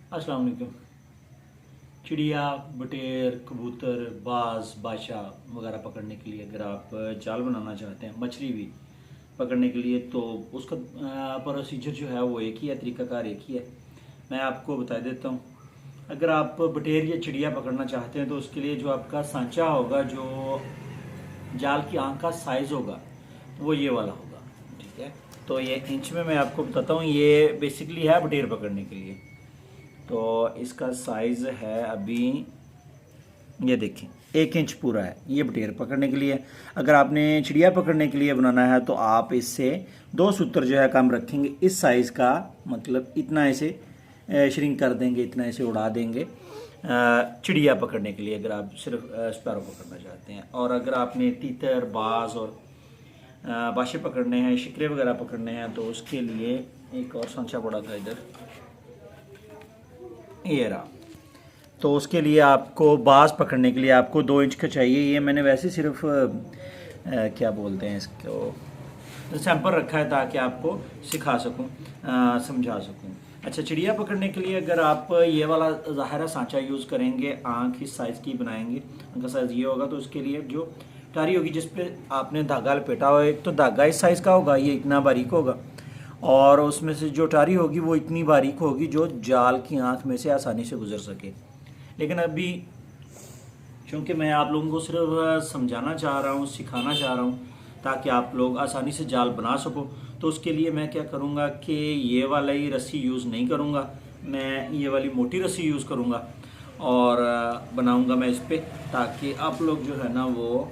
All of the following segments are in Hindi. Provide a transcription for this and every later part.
अस्सलाम वालेकुम। चिड़िया, बटेर, कबूतर, बाज, बादशाह वगैरह पकड़ने के लिए अगर आप जाल बनाना चाहते हैं, मछली भी पकड़ने के लिए, तो उसका प्रोसीजर जो है वो एक ही है, तरीकाकार एक ही है। मैं आपको बता देता हूँ। अगर आप बटेर या चिड़िया पकड़ना चाहते हैं तो उसके लिए जो आपका सांचा होगा, जो जाल की आंख का साइज़ होगा, वो ये वाला होगा। ठीक है, तो ये इंच में मैं आपको बताता हूँ। ये बेसिकली है बटेर पकड़ने के लिए। तो इसका साइज़ है अभी, ये देखें, 1 इंच पूरा है। ये बटेर पकड़ने के लिए। अगर आपने चिड़िया पकड़ने के लिए बनाना है तो आप इससे 2 सूत्र जो है कम रखेंगे, इस साइज़ का, मतलब इतना ऐसे श्रिंक कर देंगे, इतना ऐसे उड़ा देंगे चिड़िया पकड़ने के लिए, अगर आप सिर्फ स्पैरो पकड़ना चाहते हैं। और अगर आपने तीतर, बाज और बाशे पकड़ने हैं, शिकरे वगैरह पकड़ने हैं, तो उसके लिए एक और सांचा पड़ा था इधर, ये रहा। तो उसके लिए आपको बाज पकड़ने के लिए आपको 2 इंच का चाहिए। ये मैंने वैसे सिर्फ क्या बोलते हैं इसको, सैंपल रखा है ताकि आपको सिखा सकूं, समझा सकूं। अच्छा, चिड़िया पकड़ने के लिए अगर आप ये वाला ज़ाहिरा सांचा यूज़ करेंगे, आँख इस साइज़ की बनाएंगे, आँख का साइज़ ये होगा, तो उसके लिए जो टारी होगी जिस पे आपने धागा लपेटा हुआ है, एक तो धागा इस साइज़ का होगा, ये इतना बारीक होगा, और उसमें से जो टारी होगी वो इतनी बारीक होगी जो जाल की आँख में से आसानी से गुजर सके। लेकिन अभी चूँकि मैं आप लोगों को सिर्फ समझाना चाह रहा हूँ, सिखाना चाह रहा हूँ, ताकि आप लोग आसानी से जाल बना सको, तो उसके लिए मैं क्या करूँगा कि ये वाला ही रस्सी यूज़ नहीं करूँगा, मैं ये वाली मोटी रस्सी यूज़ करूँगा और बनाऊँगा मैं इस पर, ताकि आप लोग जो है ना वो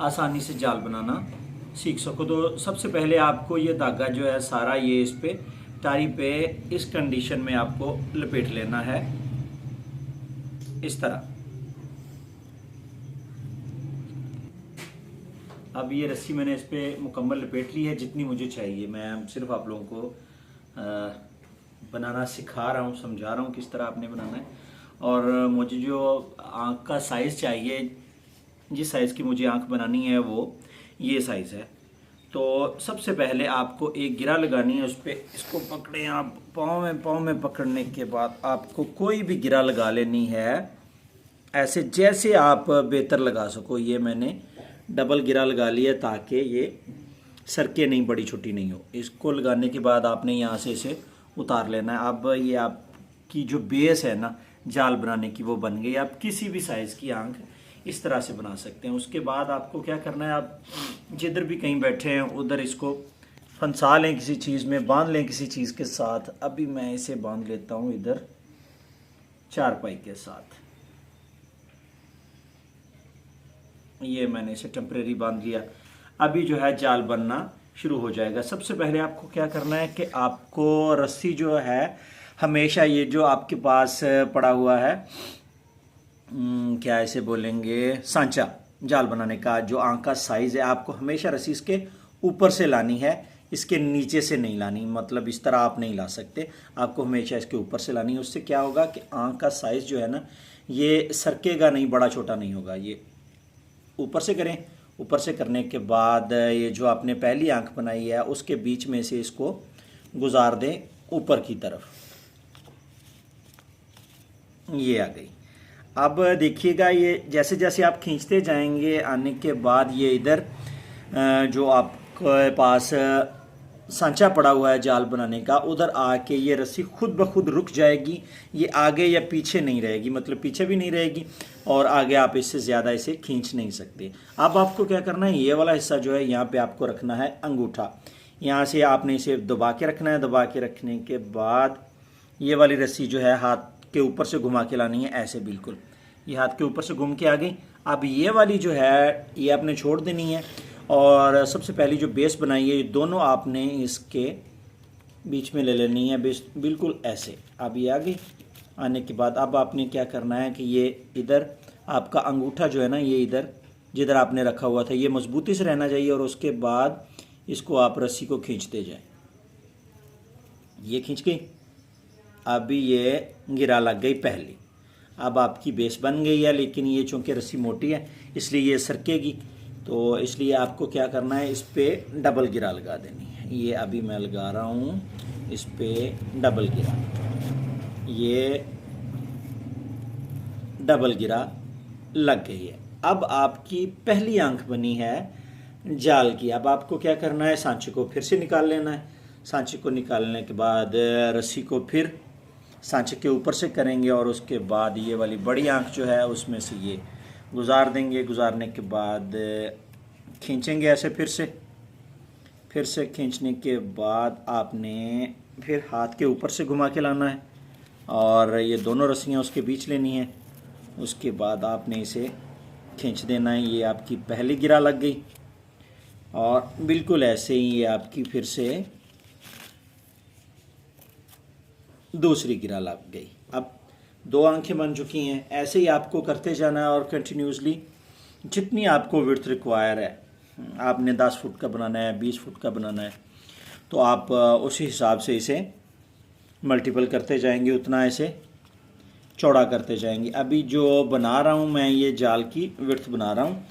आसानी से जाल बनाना सीख सको। तो सबसे पहले आपको ये धागा जो है सारा ये इस पे टारी पे इस कंडीशन में आपको लपेट लेना है, इस तरह। अब ये रस्सी मैंने इस पे मुकम्मल लपेट ली है जितनी मुझे चाहिए। मैं सिर्फ आप लोगों को बनाना सिखा रहा हूँ, समझा रहा हूँ किस तरह आपने बनाना है। और मुझे जो आँख का साइज़ चाहिए, जिस साइज़ की मुझे आँख बनानी है, वो ये साइज़ है। तो सबसे पहले आपको एक गिरा लगानी है उस पर। इसको पकड़ें आप, पाँव में पकड़ने के बाद आपको कोई भी गिरा लगा लेनी है, ऐसे जैसे आप बेहतर लगा सको। ये मैंने डबल गिरा लगा लिया ताकि ये सरके नहीं, बड़ी छोटी नहीं हो। इसको लगाने के बाद आपने यहाँ से इसे उतार लेना है। अब ये आपकी जो बेस है ना जाल बनाने की, वो बन गई। आप किसी भी साइज़ की आंख इस तरह से बना सकते हैं। उसके बाद आपको क्या करना है, आप जिधर भी कहीं बैठे हैं उधर इसको फंसा लें, किसी चीज़ में बांध लें, किसी चीज़ के साथ। अभी मैं इसे बांध लेता हूँ इधर चारपाई के साथ। ये मैंने इसे टेम्परेरी बांध लिया। अभी जो है जाल बनना शुरू हो जाएगा। सबसे पहले आपको क्या करना है कि आपको रस्सी जो है हमेशा, ये जो आपके पास पड़ा हुआ है, क्या इसे बोलेंगे, सांचा जाल बनाने का, जो आंख का साइज़ है, आपको हमेशा रस्सी इसके ऊपर से लानी है, इसके नीचे से नहीं लानी। मतलब इस तरह आप नहीं ला सकते, आपको हमेशा इसके ऊपर से लानी है। उससे क्या होगा कि आंख का साइज़ जो है ना, ये सरकेगा नहीं, बड़ा छोटा नहीं होगा। ये ऊपर से करें। ऊपर से करने के बाद ये जो आपने पहली आंख बनाई है उसके बीच में से इसको गुजार दें ऊपर की तरफ। ये आ गई। अब देखिएगा, ये जैसे जैसे आप खींचते जाएंगे, आने के बाद ये इधर जो आपके पास सांचा पड़ा हुआ है जाल बनाने का, उधर आके ये रस्सी खुद ब खुद रुक जाएगी। ये आगे या पीछे नहीं रहेगी, मतलब पीछे भी नहीं रहेगी और आगे आप इससे ज़्यादा इसे खींच नहीं सकते। अब आपको क्या करना है, ये वाला हिस्सा जो है यहाँ पे आपको रखना है अंगूठा। यहाँ से आपने इसे दबा के रखना है। दबा के रखने के बाद ये वाली रस्सी जो है हाथ के ऊपर से घुमा के लानी है, ऐसे बिल्कुल। ये हाथ के ऊपर से घूम के आ गई। अब ये वाली जो है ये आपने छोड़ देनी है। और सबसे पहली जो बेस बनाई है, ये दोनों आपने इसके बीच में ले लेनी है, बेस बिल्कुल ऐसे। अब ये आ गई। आने के बाद अब आपने क्या करना है कि ये इधर आपका अंगूठा जो है ना, ये इधर जिधर आपने रखा हुआ था, ये मजबूती से रहना चाहिए। और उसके बाद इसको आप रस्सी को खींचते जाएं। ये खींच गई। अभी ये गिरा लग गई पहली। अब आपकी बेस बन गई है, लेकिन ये चूँकि रस्सी मोटी है इसलिए ये सरकेगी। तो इसलिए आपको क्या करना है, इस पर डबल गिरा लगा देनी है। ये अभी मैं लगा रहा हूँ, इस पर डबल गिरा। ये डबल गिरा लग गई है। अब आपकी पहली आंख बनी है जाल की। अब आपको क्या करना है, सांचे को फिर से निकाल लेना है। सांचे को निकालने के बाद रस्सी को फिर सांचे के ऊपर से करेंगे और उसके बाद ये वाली बड़ी आंख जो है उसमें से ये गुजार देंगे। गुजारने के बाद खींचेंगे ऐसे फिर से खींचने के बाद आपने फिर हाथ के ऊपर से घुमा के लाना है और ये दोनों रस्सियाँ उसके बीच लेनी है। उसके बाद आपने इसे खींच देना है। ये आपकी पहली गिरा लग गई और बिल्कुल ऐसे ही ये आपकी फिर से दूसरी गिरा लग गई। अब 2 आंखें बन चुकी हैं। ऐसे ही आपको करते जाना है और कंटिन्यूसली जितनी आपको विड्थ रिक्वायर है, आपने 10 फुट का बनाना है, 20 फुट का बनाना है, तो आप उसी हिसाब से इसे मल्टीपल करते जाएंगे, उतना इसे चौड़ा करते जाएंगे। अभी जो बना रहा हूँ मैं, ये जाल की विड्थ बना रहा हूँ।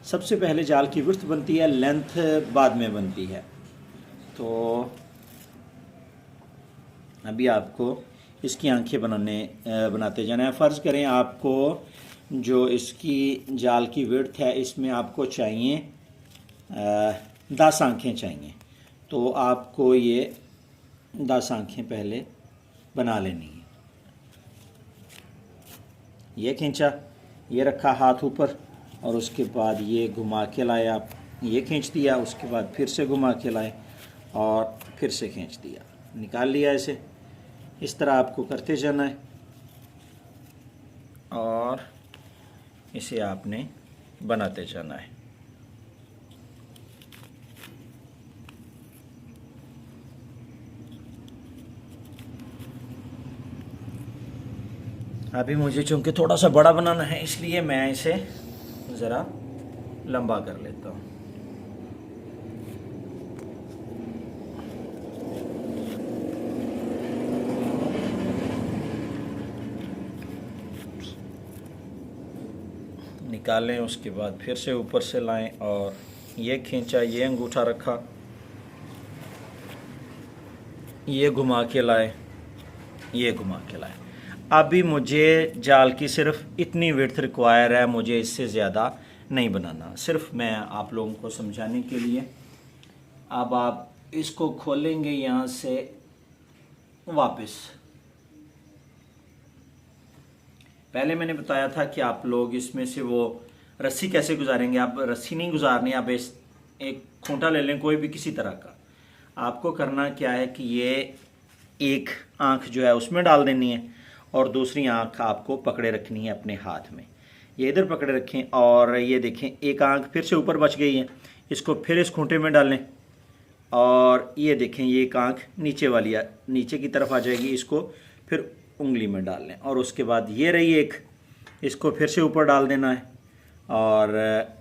सबसे पहले जाल की विड्थ बनती है, लेंथ बाद में बनती है। तो अभी आपको इसकी आंखें बनाते जाना है। फ़र्ज़ करें आपको जो इसकी जाल की विड्थ है इसमें आपको चाहिए 10 आंखें चाहिए, तो आपको ये 10 आंखें पहले बना लेनी है। ये खींचा, ये रखा हाथ ऊपर और उसके बाद ये घुमा के लाए आप, ये खींच दिया, उसके बाद फिर से घुमा के लाए और फिर से खींच दिया, निकाल लिया ऐसे। इस तरह आपको करते जाना है और इसे आपने बनाते जाना है। अभी मुझे चूँकि थोड़ा सा बड़ा बनाना है इसलिए मैं इसे ज़रा लंबा कर लेता हूँ। निकालें, उसके बाद फिर से ऊपर से लाएं और ये खींचा, ये अंगूठा रखा, ये घुमा के लाए, ये घुमा के लाए। अभी मुझे जाल की सिर्फ इतनी विड्थ रिक्वायर है, मुझे इससे ज़्यादा नहीं बनाना, सिर्फ मैं आप लोगों को समझाने के लिए। अब आप इसको खोलेंगे यहाँ से वापस। पहले मैंने बताया था कि आप लोग इसमें से वो रस्सी कैसे गुजारेंगे। आप रस्सी नहीं गुजारनी, आप एक खूंटा ले लें कोई भी किसी तरह का। आपको करना क्या है कि ये एक आंख जो है उसमें डाल देनी है और दूसरी आंख आपको पकड़े रखनी है अपने हाथ में। ये इधर पकड़े रखें और ये देखें एक आंख फिर से ऊपर बच गई है, इसको फिर इस खूंटे में डालें और ये देखें ये एक आंख नीचे वाली नीचे की तरफ आ जाएगी, इसको फिर उंगली में डाल लें और उसके बाद ये रही एक, इसको फिर से ऊपर डाल देना है और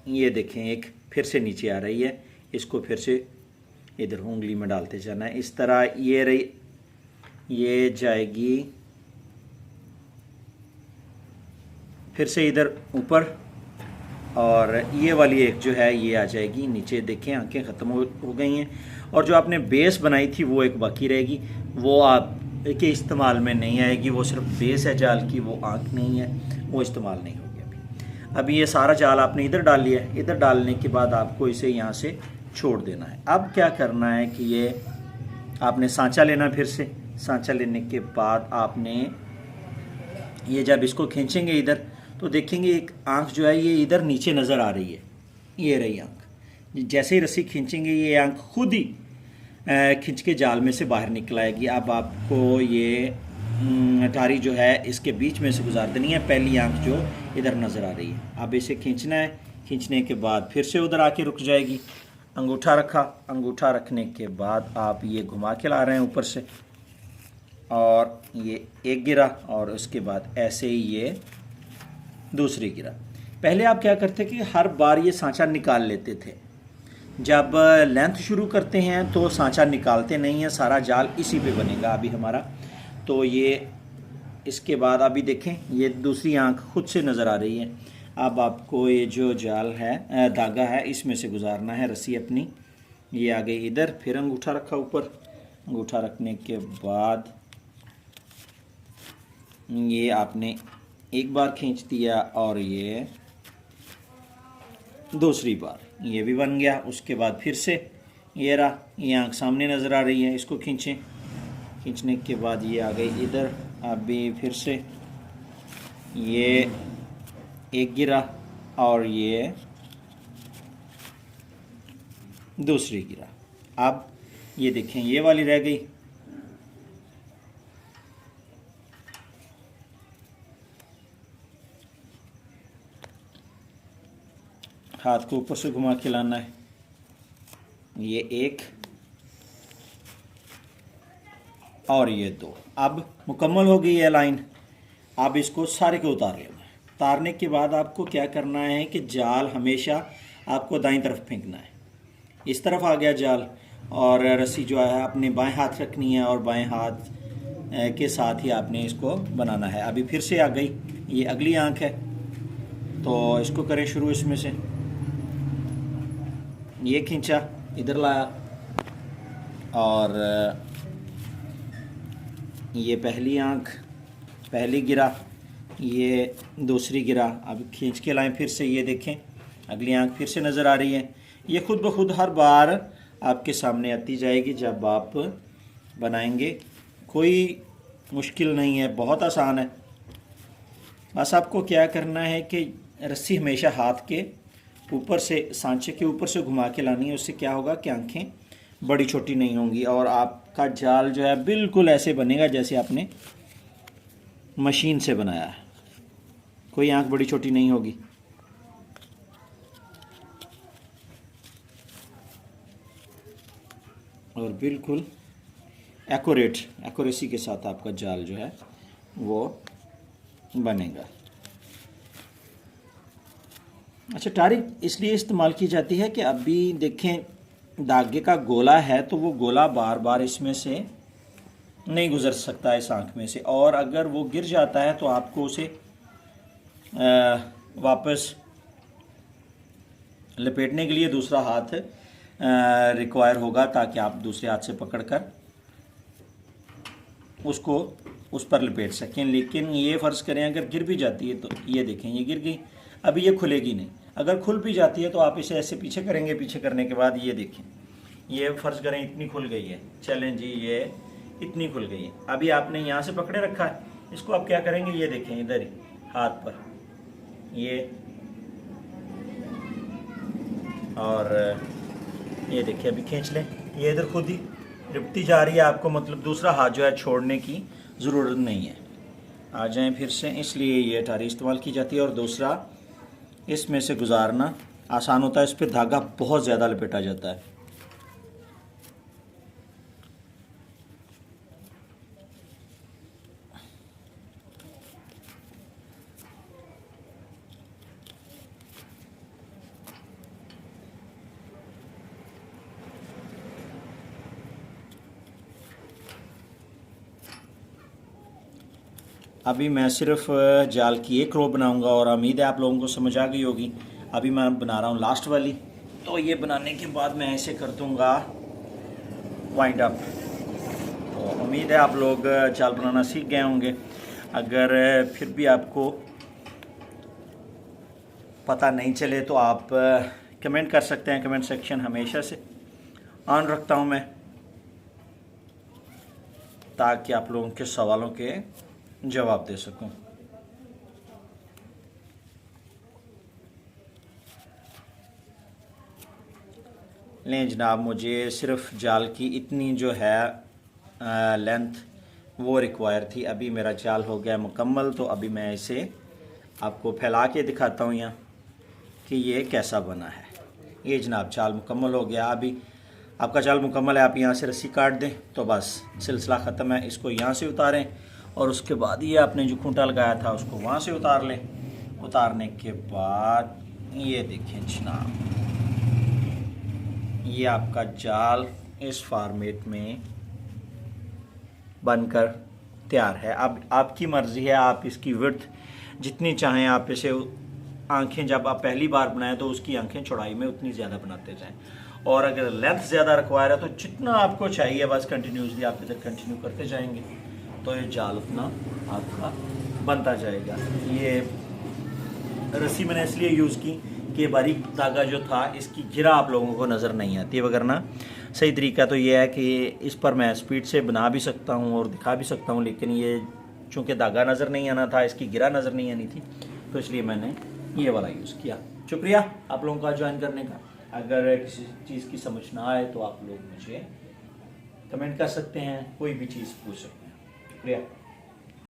ये देखें एक फिर से नीचे आ रही है, इसको फिर से इधर उंगली में डालते जाना है। इस तरह ये रही, ये जाएगी फिर से इधर ऊपर और ये वाली एक जो है ये आ जाएगी नीचे। देखें आंखें ख़त्म हो गई हैं और जो आपने बेस बनाई थी वो एक बाकी रहेगी, वो आप के इस्तेमाल में नहीं आएगी, वो सिर्फ बेस है जाल की, वो आंख नहीं है, वो इस्तेमाल नहीं होगी। अभी ये सारा जाल आपने इधर डाल लिया है। इधर डालने के बाद आपको इसे यहाँ से छोड़ देना है। अब क्या करना है कि ये आपने सांचा लेना, फिर से सांचा लेने के बाद आपने ये जब इसको खींचेंगे इधर तो देखेंगे एक आंख जो है ये इधर नीचे नज़र आ रही है, ये रही आंख। जैसे ही रस्सी खींचेंगे ये आंख खुद ही खींच के जाल में से बाहर निकल आएगी। अब आपको ये अटारी जो है इसके बीच में से गुजार देनी है, पहली आंख जो इधर नज़र आ रही है। अब इसे खींचना है, खींचने के बाद फिर से उधर आके रुक जाएगी। अंगूठा रखा, अंगूठा रखने के बाद आप ये घुमा के ला रहे हैं ऊपर से और ये एक गिरा और उसके बाद ऐसे ही ये दूसरी गिरा। पहले आप क्या करते कि हर बार ये सांचा निकाल लेते थे, जब लेंथ शुरू करते हैं तो सांचा निकालते नहीं हैं, सारा जाल इसी पे बनेगा अभी हमारा। तो ये इसके बाद अभी देखें ये दूसरी आंख खुद से नज़र आ रही है। अब आपको ये जो जाल है धागा है इसमें से गुजारना है रस्सी अपनी। ये आ गई इधर, फिर अंगूठा रखा ऊपर, अंगूठा रखने के बाद ये आपने एक बार खींच दिया और ये दूसरी बार, ये भी बन गया। उसके बाद फिर से ये रहा, ये आँख सामने नज़र आ रही है, इसको खींचें। खींचने के बाद ये आ गई इधर। अभी फिर से ये एक गिरा और ये दूसरी गिरा। अब ये देखें ये वाली रह गई। हाथ को ऊपर से घुमा के लाना है। ये एक और ये दो। अब मुकम्मल हो गई है लाइन। अब इसको सारे को उतार लेना है। उतारने के बाद आपको क्या करना है कि जाल हमेशा आपको दाईं तरफ फेंकना है। इस तरफ आ गया जाल और रस्सी जो है अपने बाएं हाथ रखनी है और बाएं हाथ के साथ ही आपने इसको बनाना है। अभी फिर से आ गई, ये अगली आंख है, तो इसको करें शुरू। इसमें से ये खींचा, इधर लाया और ये पहली आंख, पहली गिरा, ये दूसरी गिरा। अब खींच के लाएं फिर से, ये देखें अगली आंख फिर से नज़र आ रही है। ये खुद ब खुद हर बार आपके सामने आती जाएगी जब आप बनाएंगे। कोई मुश्किल नहीं है, बहुत आसान है। बस आपको क्या करना है कि रस्सी हमेशा हाथ के ऊपर से, सांचे के ऊपर से घुमा के लानी है। उससे क्या होगा कि आंखें बड़ी छोटी नहीं होंगी और आपका जाल जो है बिल्कुल ऐसे बनेगा जैसे आपने मशीन से बनाया है। कोई आंख बड़ी छोटी नहीं होगी। और बिल्कुल एक्यूरेसी के साथ आपका जाल जो है वो बनेगा। अच्छा, टारी इसलिए इस्तेमाल की जाती है कि अभी देखें धागे का गोला है तो वो गोला बार बार इसमें से नहीं गुजर सकता इस आँख में से, और अगर वो गिर जाता है तो आपको उसे वापस लपेटने के लिए दूसरा हाथ रिक्वायर होगा, ताकि आप दूसरे हाथ से पकड़कर उसको उस पर लपेट सकें। लेकिन ये फ़र्ज़ करें अगर गिर भी जाती है तो ये देखें ये गिर गई, अभी ये खुलेगी नहीं। अगर खुल भी जाती है तो आप इसे ऐसे पीछे करेंगे, पीछे करने के बाद ये देखें ये फ़र्ज़ करें इतनी खुल गई है, चलें जी ये इतनी खुल गई है। अभी आपने यहाँ से पकड़े रखा है, इसको आप क्या करेंगे, ये देखें इधर ही हाथ पर ये, और ये देखिए अभी खींच लें, ये इधर खुद ही लिपटी जा रही है। आपको मतलब दूसरा हाथ जो है छोड़ने की ज़रूरत नहीं है। आ जाएं फिर से, इसलिए ये अटारी इस्तेमाल की जाती है। और दूसरा इसमें से गुजारना आसान होता है, इस पर धागा बहुत ज़्यादा लपेटा जाता है। अभी मैं सिर्फ जाल की एक रो बनाऊंगा और उम्मीद है आप लोगों को समझ आ गई होगी। अभी मैं बना रहा हूँ लास्ट वाली, तो ये बनाने के बाद मैं ऐसे कर दूँगा वाइंड अप। तो उम्मीद है आप लोग जाल बनाना सीख गए होंगे। अगर फिर भी आपको पता नहीं चले तो आप कमेंट कर सकते हैं। कमेंट सेक्शन हमेशा से ऑन रखता हूँ मैं, ताकि आप लोगों के सवालों के जवाब दे सकूं। लें जनाब, मुझे सिर्फ जाल की इतनी जो है लेंथ वो रिक्वायर थी। अभी मेरा जाल हो गया मुकम्मल, तो अभी मैं इसे आपको फैला के दिखाता हूँ यहाँ कि ये कैसा बना है। ये जनाब जाल मुकम्मल हो गया। अभी आपका जाल मुकम्मल है, आप यहाँ से रस्सी काट दें तो बस सिलसिला ख़त्म है। इसको यहाँ से उतारें और उसके बाद ये आपने जो खूंटा लगाया था उसको वहाँ से उतार लें। उतारने के बाद ये देखें जनाब, ये आपका जाल इस फॉर्मेट में बनकर तैयार है। अब आपकी मर्ज़ी है, आप इसकी विड्थ जितनी चाहें आप इसे, आंखें जब आप पहली बार बनाएं तो उसकी आंखें चौड़ाई में उतनी ज़्यादा बनाते जाएं, और अगर लेंथ ज़्यादा रिक्वायर है तो जितना आपको चाहिए बस कंटिन्यूसली आप इधर कंटिन्यू करते जाएंगे। तो ये जाल अपना आपका बनता जाएगा। ये रस्सी मैंने इसलिए यूज़ की कि बारीक धागा जो था इसकी गिरा आप लोगों को नज़र नहीं आती, वगरना सही तरीका तो ये है कि इस पर मैं स्पीड से बना भी सकता हूँ और दिखा भी सकता हूँ, लेकिन ये चूँकि धागा नज़र नहीं आना था, इसकी गिरा नज़र नहीं आनी थी, तो इसलिए मैंने ये वाला यूज़ किया। शुक्रिया आप लोगों का ज्वाइन करने का। अगर किसी चीज़ की समझ ना आए तो आप लोग मुझे कमेंट कर सकते हैं, कोई भी चीज़ पूछ सकते हैं। शुक्रिया।